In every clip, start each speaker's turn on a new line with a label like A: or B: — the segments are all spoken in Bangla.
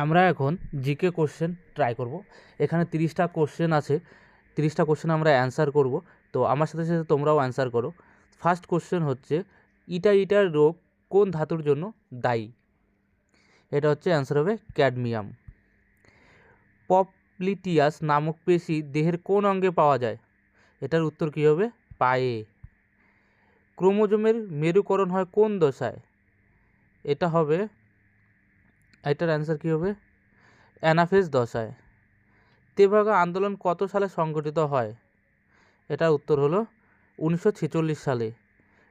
A: আমরা এখন জিকে কোশ্চেন ট্রাই করব। এখানে 30টা কোশ্চেন আছে, 30টা কোশ্চেন আমরা অ্যান্সার করব। তো আমার সাথে সাথে তোমরাও অ্যান্সার করো। ফার্স্ট কোশ্চেন হচ্ছে ইটার রোগ কোন ধাতুর জন্য দায়ী? এটা হচ্ছে অ্যান্সার হবে ক্যাডমিয়াম। পপলিটিয়াস নামক পেশি দেহের কোন অঙ্গে পাওয়া যায়? এটার উত্তর কী হবে? পায়ে। ক্রোমোজোমের মেরুকরণ হয় কোন দশায়? এটা হবে, এটার অ্যান্সার কী হবে? অ্যানাফেজ দশায়। তেভাগা আন্দোলন কত সালে সংগঠিত হয়? এটার উত্তর হলো 1946 সালে।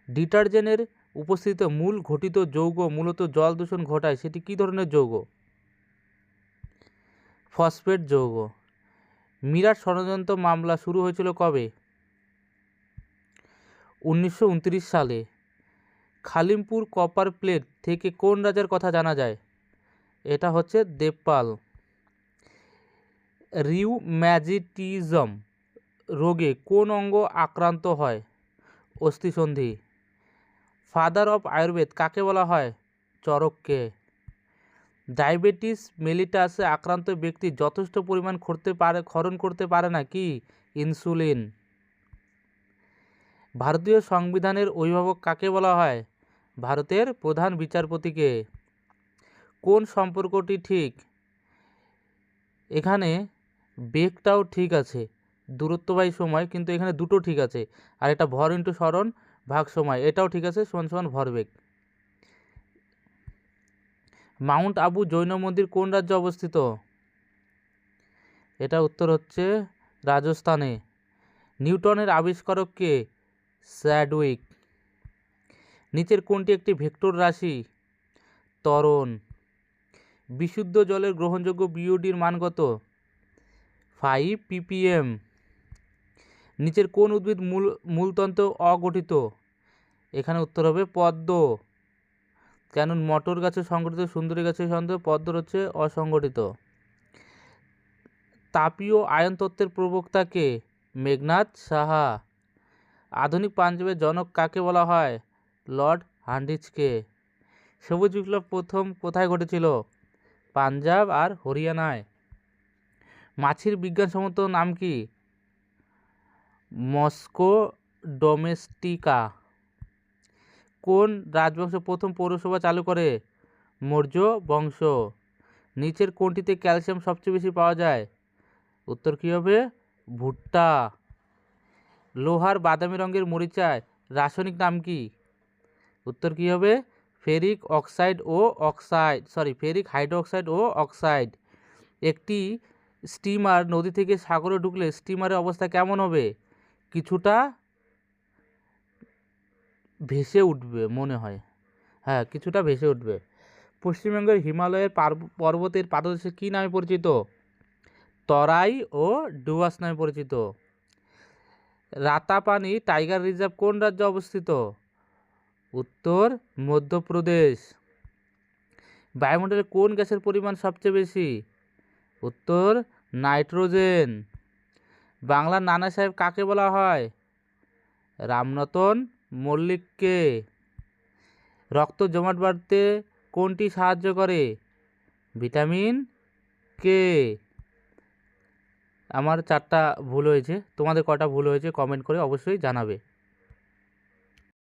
A: ডিটারজেন্টের উপস্থিতিতে মূল ঘটিত যৌগ মূলত জল দূষণ ঘটায়, সেটি কী ধরনের যৌগ? ফসফেট যৌগ। মিরাট ষড়যন্ত্র মামলা শুরু হয়েছিল কবে? 1929 সালে। খালিমপুর কপার প্লেট থেকে কোন রাজার কথা জানা যায়? এটা হচ্ছে দেবপাল। রিউম্যাটিজম রোগে কোন অঙ্গ আক্রান্ত হয়? অস্থিসন্ধি। ফাদার অফ আয়ুর্বেদ কাকে বলা হয়? চরককে। ডায়াবেটিস মেলিটাসে আক্রান্ত ব্যক্তি যথেষ্ট পরিমাণ ক্ষরণ করতে পারে না, কি? ইনসুলিন। ভারতীয় সংবিধানের অভিভাবক কাকে বলা হয়? ভারতের প্রধান বিচারপতিকে। কোন সম্পর্কটি ঠিক? এখানে বেগটাও ঠিক আছে, দূরত্ব বাই সময়, কিন্তু এখানে দুটো ঠিক আছে। আর এটা ভর ইন্টু সরণ ভাগ সময়, এটাও ঠিক আছে, সমান সমান ভরবেগ। মাউন্ট আবু জৈন মন্দির কোন রাজ্যে অবস্থিত? এটা উত্তর হচ্ছে রাজস্থানে। নিউটনের আবিষ্কারক কে? স্যাডউইক। নিচের কোনটি একটি ভেক্টর রাশি? ত্বরণ। বিশুদ্ধ জলের গ্রহণযোগ্য বিওডির মান কত? 5 ppm। নিচের কোন উদ্ভিদ মূলতন্ত্র অগঠিত? এখানে উত্তর হবে পদ্ম। কেন মটর গাছে সংগঠিত, সুন্দরী গাছে সংগঠিত, পদ্ম হচ্ছে অসংগঠিত। তাপীয় আয়ন তত্ত্বের প্রবক্তা কে? মেঘনাদ সাহা। আধুনিক পাঞ্জাবের জনক কাকে বলা হয়? লর্ড হান্ডিজকে। সবুজ বিপ্লব প্রথম কোথায় ঘটেছিল? পাঞ্জাব আর হরিয়ানায়। মাছির বিজ্ঞানসম্মত নাম কি? মস্কো ডোমেস্টিকা। কোন রাজবংশ প্রথম পৌরসভা চালু করে? মৌর্য বংশ। নিচের কোনটিতে ক্যালসিয়াম সবচেয়ে বেশি পাওয়া যায়? উত্তর কী হবে? ভুট্টা। লোহার বাদামি রঙের মরিচায় রাসায়নিক নাম কি? উত্তর কী হবে? ফেরিক হাইড্রোক্সাইড ও অক্সাইড। একটি স্টিমার নদী থেকে সাগরে ঢুকলে স্টিমারের অবস্থা কেমন হবে? কিছুটা ভেসে উঠবে মনে হয়, হ্যাঁ কিছুটা ভেসে উঠবে। পশ্চিমবঙ্গের হিমালয়ের পর্বতের পাদদেশে কী নামে পরিচিত? তরাই ও ডুয়ার্স নামে পরিচিত। রাতাপানি টাইগার রিজার্ভ কোন রাজ্যে অবস্থিত? উত্তর মধ্যপ্রদেশ। বায়ুমণ্ডলে কোন গ্যাসের পরিমাণ সবচেয়ে বেশি? উত্তর নাইট্রোজেন। বাংলার নানা সাহেব কাকে বলা হয়? রামরতন মল্লিককে। রক্ত জমাট বাঁধতে কোনটি সাহায্য করে? Vitamin K. আমার 4টা ভুল হয়েছে, তোমাদের কটা ভুল হয়েছে কমেন্ট করে অবশ্যই জানাবে।